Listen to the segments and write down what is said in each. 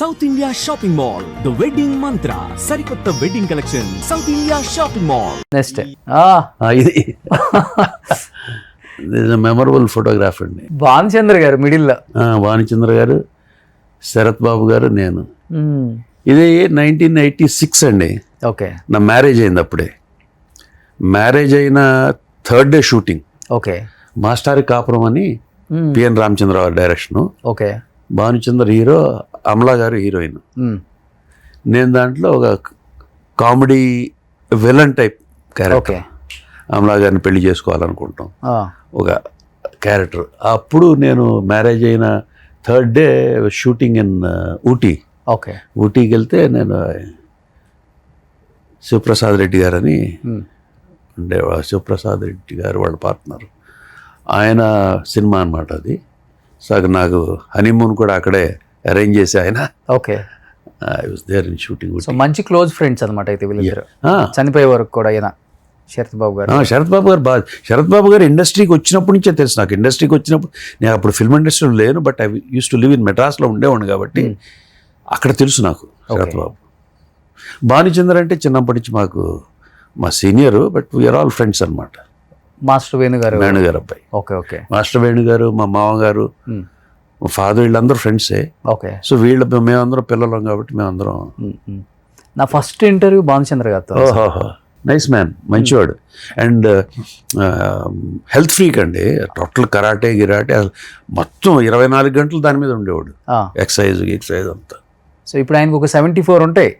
South India shopping mall the wedding మంత్ర సరికొత్త wedding collection south India shopping mall. Next ఇది memorable photograph అండి. భానుచంద్ర గారు మిడిల్లో. భానుచంద్ర గారు, శరత్ బాబు గారు, నేను. ఇది 1986 అండి. ఓకే. నా మ్యారేజ్ అయింది అప్పుడే. మ్యారేజ్ అయిన third day shooting. Okay. Mastari Kapuram అని P N Ramachandra Rao direction. Okay. Bhanuchandra hero, Amala garu heroine. నేను దాంట్లో ఒక comedy villain type character. Amala గారిని పెళ్లి చేసుకోవాలనుకుంటాం, ఒక క్యారెక్టర్. అప్పుడు నేను మ్యారేజ్ అయిన third day shooting in Ooty. Okay. ఊటీకి వెళ్తే నేను శివప్రసాద్ రెడ్డి గారని ఉండే, శివప్రసాద్ రెడ్డి గారు వాళ్ళ పార్ట్నర్. ఆయన సినిమా అనమాట అది. సో నాకు హనీమూన్ కూడా అక్కడే అరేంజ్ చేసి ఆయన. Okay. I was there in shooting. So మంచి క్లోజ్ ఫ్రెండ్స్ అనమాట అయితే వీళ్ళిద్దరు. చనిపోయే వరకు కూడా ఆయన శరత్ బాబు గారు. శరత్ బాబు గారు బాగా, శరత్ బాబు గారు ఇండస్ట్రీకి వచ్చినప్పటి నుంచే తెలుసు నాకు. ఇండస్ట్రీకి వచ్చినప్పుడు నేను అప్పుడు ఫిల్మ్ ఇండస్ట్రీలో లేను, but I use to live in మెడ్రాస్లో ఉండేవాడిని కాబట్టి అక్కడ తెలుసు నాకు శరత్ బాబు. భానుచంద్ర అంటే చిన్నప్పటి నుంచి మాకు మా senior, but we are all friends అనమాట. మాస్టర్ వేణుగారు, వేణుగారు అబ్బాయి. ఓకే. ఓకే. మాస్టర్ వేణుగారు, మా మామగారు, మా ఫాదర్, వీళ్ళందరూ ఫ్రెండ్సే. ఓకే. సో మేమందరం పిల్లలం కాబట్టి మేమందరం. నా ఫస్ట్ ఇంటర్వ్యూ భానుచంద్ర గారితో. ఓహో, నైస్ మ్యాన్, మంచివాడు. అండ్ హెల్త్ ఫ్రీక్ అండి. టోటల్ కరాటే గిరాటే మొత్తం 24 గంటలు దాని మీద ఉండేవాడు. ఎక్సైజ్ అంతా. సో ఇప్పుడు ఆయనకు ఒక 74 ఉంటాయి.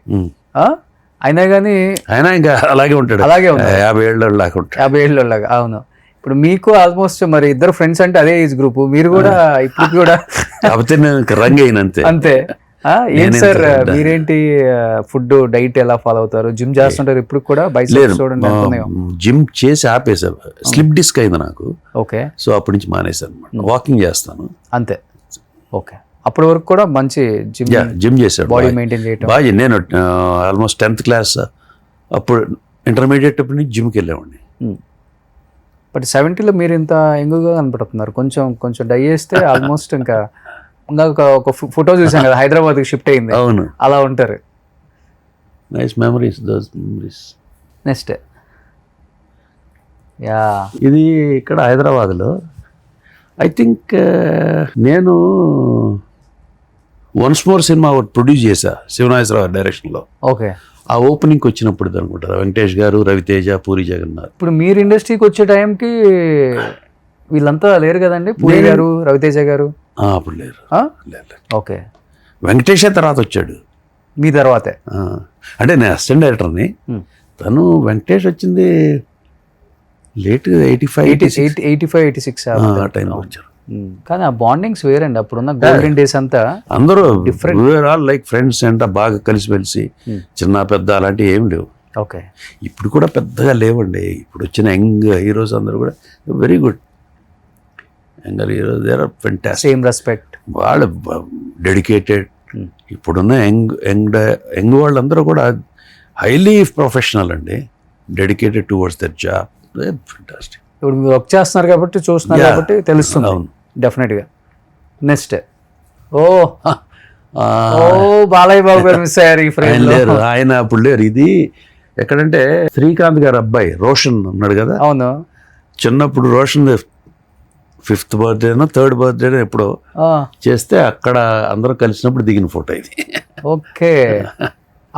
అయినా కానీ ఆయన ఇంకా అలాగే ఉంటాడు. అలాగే ఉంటాడు. 50 ఏళ్ళ లాగా ఉంటాడు. 50 ఏళ్ళ లాగా. అవును. ఇప్పుడు మీకు ఆల్మోస్ట్ మరి ఇద్దరు ఫ్రెండ్స్ అంటే అదే ఏజ్ గ్రూప్. మీరు కూడా ఇప్పుడు కూడా కాకపోతే నేను రంగ్ అయిన అంతే. ఏం సార్ మీరేంటి ఫుడ్ డైట్ ఎలా ఫాలో అవుతారు? జిమ్ చేస్తుంటారు ఇప్పుడు కూడా? జిమ్ చేసి ఆపేసా, స్లిప్ డిస్క్ అయింది నాకు. ఓకే. సో అప్పటి నుంచి మానేశాను అనమాట. వాకింగ్ చేస్తాను అంతే. ఓకే. అప్పటి వరకు కూడా మంచి జిమ్ చేశాడు, బాడీ మెయింటైన్ చేయడం బాగా. నేను ఆల్మోస్ట్ 10th క్లాస్ అప్పుడు, ఇంటర్మీడియట్ అప్పటి నుంచి జిమ్కి వెళ్ళేవాడిని. బట్ 70లో మీరు ఇంత యంగ్గా కనపడుతున్నారు. కొంచెం డై చేస్తే ఆల్మోస్ట్ ఇంకా ఒక ఫోటో చూసాను కదా, హైదరాబాద్కి షిఫ్ట్ అయింది. అవును, అలా ఉంటారు. Nice memories, those memories. Next yeah, ఇది ఇక్కడ హైదరాబాద్లో ఐ థింక్ నేను వన్స్ మోర్ సినిమా ప్రొడ్యూస్ చేశా, శివనాగేశ్వరరావు డైరెక్షన్లో. ఓకే. ఆ ఓపెనింగ్కి వచ్చినప్పుడు అనుకుంటారు వెంకటేష్ గారు, రవితేజ, పూరి జగన్నాథ్. ఇప్పుడు మీరు ఇండస్ట్రీకి వచ్చే టైంకి వీళ్ళంతా లేరు కదండి, పూరి గారు, రవితేజ గారు? అప్పుడు లేరు. ఓకే. వెంకటేషే తర్వాత వచ్చాడు. మీ తర్వాతే? అంటే నేను అసిస్టెంట్ డైరెక్టర్ని. తను వెంకటేష్ వచ్చింది లేట్ 85-86 ఆ టైంలో వచ్చారు. కానీ ఆ బాండింగ్స్ వేరండి. అప్పుడున్న గోల్డెన్ డేస్ అంతా అందరూ డిఫరెంట్, ఆల్ లైక్ ఫ్రెండ్స్ అంట, బాగా కలిసిమెలిసి, చిన్న పెద్ద అలాంటివి ఏం లేవు. ఓకే. ఇప్పుడు కూడా పెద్దగా లేవండి. ఇప్పుడు వచ్చిన యంగ్ హీరోస్ అందరూ కూడా very good. Young heroes they are fantastic. Same respect, వాళ్ళు డెడికేటెడ్. ఇప్పుడున్న యంగ్ వాళ్ళందరూ కూడా హైలీ ప్రొఫెషనల్ అండి, dedicated towards their job. Fantastic. ఇప్పుడు మీరు వర్క్ చేస్తున్నారు కాబట్టి, చూస్తున్నారు కాబట్టి తెలుస్తుంది. అవును, డెఫినెట్గా. నెక్స్ట్ బాలయ్య బాబు గారు మిస్ అయ్యారు ఈ ఫ్రేమ్ లో. లేరు, ఆయన అప్పుడు లేరు. ఇది ఎక్కడంటే శ్రీకాంత్ గారు అబ్బాయి రోషన్ ఉన్నాడు కదా. అవును. చిన్నప్పుడు రోషన్ 5th బర్త్డేనో 3rd బర్త్డేనో ఎప్పుడో చేస్తే అక్కడ అందరూ కలిసినప్పుడు దిగిన ఫోటో ఇది. ఓకే.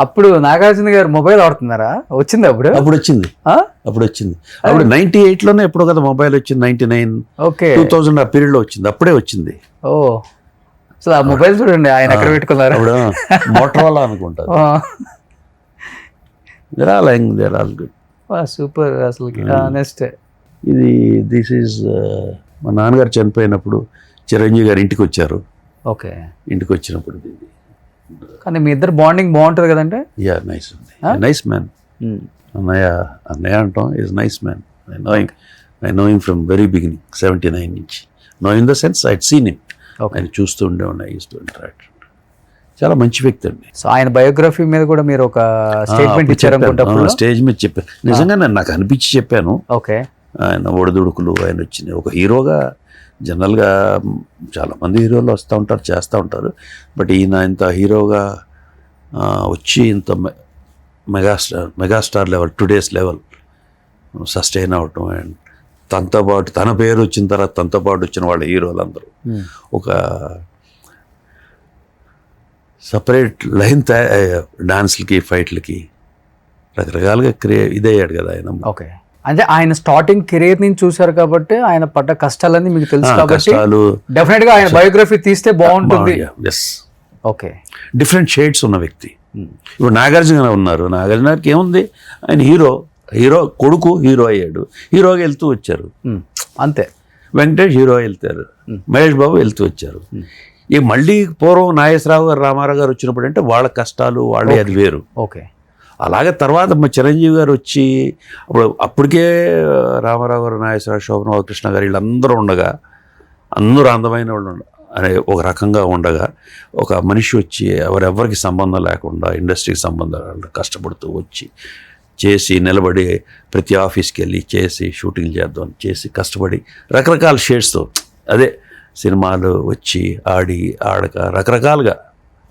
అప్పుడు నాగార్జున గారు మొబైల్ వాడుతున్నారా? వచ్చింది అప్పుడు వచ్చింది. అప్పుడు 98లోనే ఎప్పుడో కదా మొబైల్ వచ్చింది. 99, ఓకే, 2000 ఆ పీరియడ్ లో వచ్చింది. అప్పుడే వచ్చింది. ఓ, సో ఆ మొబైల్ చూడండి ఆయన ఎక్కడ పెట్టుకున్నారు. అప్పుడు మోటరోలా అనుకుంటారు. సూపర్ అసలు. నెక్స్ట్ ఇది దిస్ ఈజ్ మా నాన్నగారు చనిపోయినప్పుడు చిరంజీవి గారు ఇంటికి వచ్చారు. ఓకే. ఇంటికి వచ్చినప్పుడు కానీ మీ ఇద్దరు బాండింగ్ బాగుంటుంది కదంటే. Yeah, nice man. అన్నయ్య అంటాం. Is nice man. I know him from very beginning, 79 నుంచి. Know in the sense I seen him. ఆయన చూస్తూ ఉండేవాడిని, ఐ యూస్ టు ఇంటరాక్ట్. చాలా మంచి వ్యక్తి అండి. సో ఆయన బయోగ్రఫీ మీద కూడా మీరు ఒక స్టేట్మెంట్ ఇచ్చారనుకుంటా, స్టేజ్ మీద చెప్పాను. నిజంగా నాకు అనిపించి చెప్పాను. ఓకే. ఆయన ఒడిదుడుకులు, ఆయన వచ్చిన ఒక హీరోగా జనరల్గా చాలామంది హీరోలు వస్తూ ఉంటారు, చేస్తూ ఉంటారు. బట్ ఈయన ఇంత హీరోగా వచ్చి ఇంత megastar level, today's level sustain అవటం, అండ్ తనతో పాటు తన పేరు వచ్చిన తర్వాత తనతో పాటు వచ్చిన వాళ్ళ హీరోలందరూ ఒక సపరేట్ లైన్ డాన్స్లకి, ఫైట్లకి రకరకాలుగా ఇదయ్యాడు కదా ఆయన. ఓకే, అంటే ఆయన స్టార్టింగ్ కెరీర్ నుంచి చూసారు కాబట్టి ఆయన పడ్డ కష్టాలన్నీ మీకు తెలుసు కాబట్టి కష్టాలు డెఫినెట్ గా ఆయన బయోగ్రఫీ తీస్తే బాగుంటుంది. ఎస్, ఓకే, డిఫరెంట్ షేడ్స్ ఉన్న వ్యక్తి. ఇప్పుడు నాగార్జున ఉన్నారు, నాగార్జున గారికి ఏముంది, ఆయన హీరో కొడుకు హీరో అయ్యాడు, హీరోగా వెళ్తూ వచ్చారు అంతే. వెంకటేష్ హీరో వెళ్తారు, మహేష్ బాబు వెళ్తూ వచ్చారు. ఈ మళ్ళీ పూర్వం నాగేశ్వరరావు గారు, రామారావు గారు వచ్చినప్పుడు అంటే వాళ్ళ కష్టాలు వాళ్ళే, అది వేరు. ఓకే, అలాగే తర్వాత మా చిరంజీవి గారు వచ్చి అప్పటికే రామారావు గారు, నాగేశ్వరరావు, శోభన్ కృష్ణ గారు వీళ్ళందరూ ఉండగా, అందరూ అందమైన వాళ్ళు అనే ఒక రకంగా ఉండగా, ఒక మనిషి వచ్చి ఎవరెవరికి సంబంధం లేకుండా ఇండస్ట్రీకి సంబంధం లేకుండా కష్టపడుతూ వచ్చి చేసి నిలబడి ప్రతి ఆఫీస్కి వెళ్ళి చేసి షూటింగ్ చేద్దాం చేసి కష్టపడి రకరకాల షేడ్స్తో, అదే సినిమాలు వచ్చి ఆడక రకరకాలుగా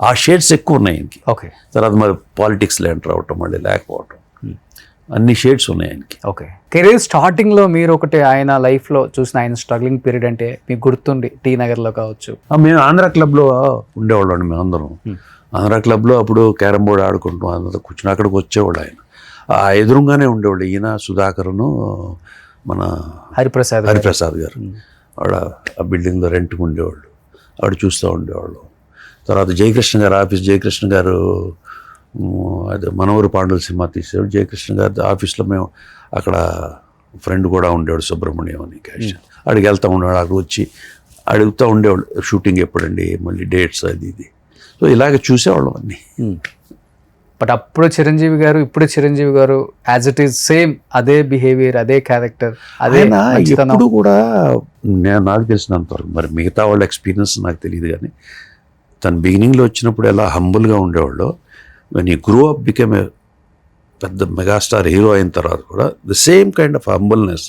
ఆ షేడ్స్ ఎక్కువ ఉన్నాయి ఆయనకి. ఓకే, తర్వాత మరి పాలిటిక్స్లో ఎంటర్ అవటం, మళ్ళీ లేకపోవటం, అన్ని షేడ్స్ ఉన్నాయి ఆయనకి. ఓకే, కెరీర్ స్టార్టింగ్లో మీరు ఒకటి ఆయన లైఫ్లో చూసిన ఆయన స్ట్రగ్లింగ్ పీరియడ్ అంటే మీకు గుర్తుండి టీ నగర్లో కావచ్చు? మేము ఆంధ్ర క్లబ్లో ఉండేవాళ్ళం, మేము అందరం ఆంధ్ర క్లబ్లో అప్పుడు క్యారమ్ బోర్డ్ ఆడుకుంటాం, అందరూ కూర్చుని అక్కడికి వచ్చేవాళ్ళు. ఆయన ఎదురుగానే ఉండేవాళ్ళు, ఈయన సుధాకర్ను మన హరిప్రసాద్ గారు. ఆవిడ ఆ బిల్డింగ్లో రెంట్కి ఉండేవాళ్ళు, ఆవిడ చూస్తూ ఉండేవాళ్ళు. తర్వాత జయకృష్ణ గారు ఆఫీస్, జయకృష్ణ గారు అదే మనవరు పాండుల సినిమా తీసేవాడు. జయకృష్ణ గారి ఆఫీస్లో మేము అక్కడ ఫ్రెండ్ కూడా ఉండేవాడు, సుబ్రహ్మణ్యం అని క్యాష్. అడిగి వెళ్తూ ఉండేవాడు, అక్కడ వచ్చి అడుగుతూ ఉండేవాళ్ళు షూటింగ్ ఎప్పుడండి, మళ్ళీ డేట్స్ అది ఇది. సో ఇలాగ చూసేవాళ్ళం అన్నీ. బట్ అప్పుడు చిరంజీవి గారు, ఇప్పుడు చిరంజీవి గారు యాజ్ ఇట్ ఈస్ సేమ్ అదే బిహేవియర్, అదే క్యారెక్టర్, అదే ఎప్పుడు కూడా నాకు తెలిసినంతవరకు, మరి మిగతా వాళ్ళ ఎక్స్పీరియన్స్ నాకు తెలియదు కానీ, తను బిగినింగ్లో వచ్చినప్పుడు ఎలా హంబుల్గా ఉండేవాళ్ళు, వెన్ ఈ గ్రో అప్ బికమ్ ఏ పెద్ద మెగాస్టార్ హీరో అయిన తర్వాత కూడా the same kind of humbleness,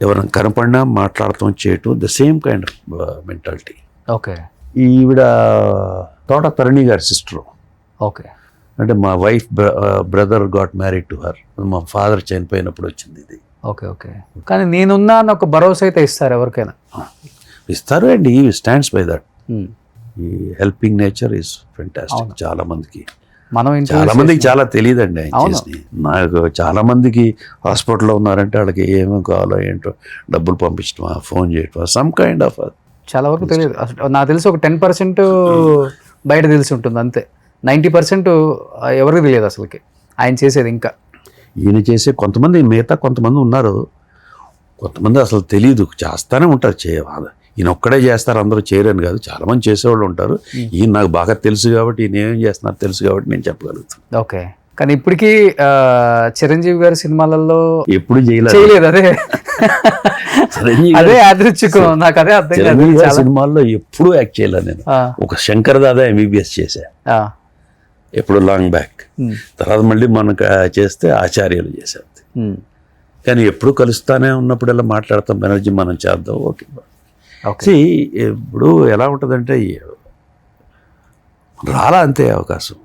ఎవరైనా కనపడినా మాట్లాడటం చేయటం, the same kind of mentality. Okay, ఈవిడ తోట తరణి గారి సిస్టరు. ఓకే, అంటే మా wife brother got married to her, మా ఫాదర్ చనిపోయినప్పుడు వచ్చింది ఇది. ఓకే, ఓకే, కానీ నేనున్నా అని ఒక భరోసా అయితే ఇస్తారు ఎవరికైనా? ఇస్తారు, అండ్ ఈ స్టాండ్స్ బై దట్. ఈ హెల్పింగ్ నేచర్ ఈస్ ఫెంటాస్టిక్. చాలా మందికి చాలా తెలియదండి ఆయన చేసి. నాకు చాలా మందికి హాస్పిటల్లో ఉన్నారంటే వాళ్ళకి ఏమేమి కావాలో ఏంటో డబ్బులు పంపించడమా, ఫోన్ చేయటమా, సమ్ కైండ్ ఆఫ్, చాలా వరకు తెలియదు. నాకు తెలిసి ఒక 10% బయట తెలిసి ఉంటుంది అంతే. 90% ఎవరికి తెలియదు అసలుకి ఆయన చేసేది. ఇంకా ఈయన చేసే మిగతా కొంతమంది ఉన్నారు, కొంతమంది అసలు తెలియదు, చేస్తానే ఉంటారు. ఈయన ఒక్కడే చేస్తారు, అందరూ చేయరని కాదు, చాలా మంది చేసేవాళ్ళు ఉంటారు. ఈయన నాకు బాగా తెలుసు కాబట్టి, ఈయన ఏం చేస్తున్నారు తెలుసు కాబట్టి నేను చెప్పగలుగుతాను. ఓకే, కానీ ఇప్పటికీ చిరంజీవి గారి సినిమాలలో ఎప్పుడు చేయలేదు. అదే యాదృచ్ఛికం, నాకు అదే అర్థం కాదు. సినిమాల్లో ఎప్పుడు యాక్ట్ చేయలేదు నేను. ఒక శంకర్ దాదా MBBS చేశా ఎప్పుడు లాంగ్ బ్యాక్. తర్వాత మళ్ళీ మనకు చేస్తే ఆచార్యులు చేశారు. కానీ ఎప్పుడు కలుస్తానే ఉన్నప్పుడు మాట్లాడతాం, బెనర్జీ మనం చేద్దాం, ఓకే. ఇప్పుడు ఎలా ఉంటుందంటే రాలా అంతే అవకాశం.